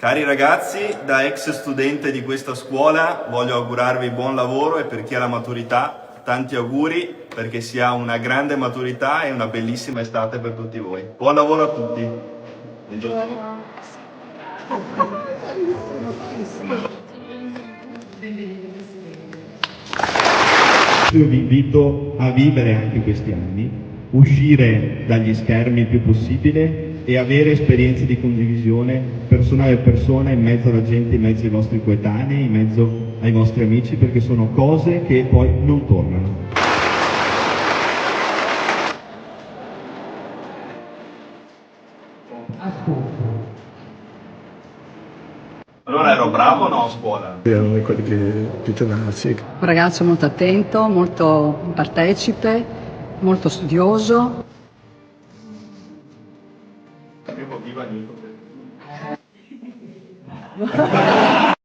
Cari ragazzi, da ex studente di questa scuola voglio augurarvi buon lavoro e per chi ha la maturità tanti auguri perché sia una grande maturità e una bellissima estate per tutti voi. Buon lavoro a tutti. Io vi invito a vivere anche questi anni, uscire dagli schermi il più possibile e avere esperienze di condivisione persona a persona in mezzo alla gente, in mezzo ai vostri coetanei, in mezzo ai vostri amici, perché sono cose che poi non tornano. Allora ero bravo o no a scuola? Erano quelli più tenaci. Un ragazzo molto attento, molto partecipe, molto studioso. Viva Nico.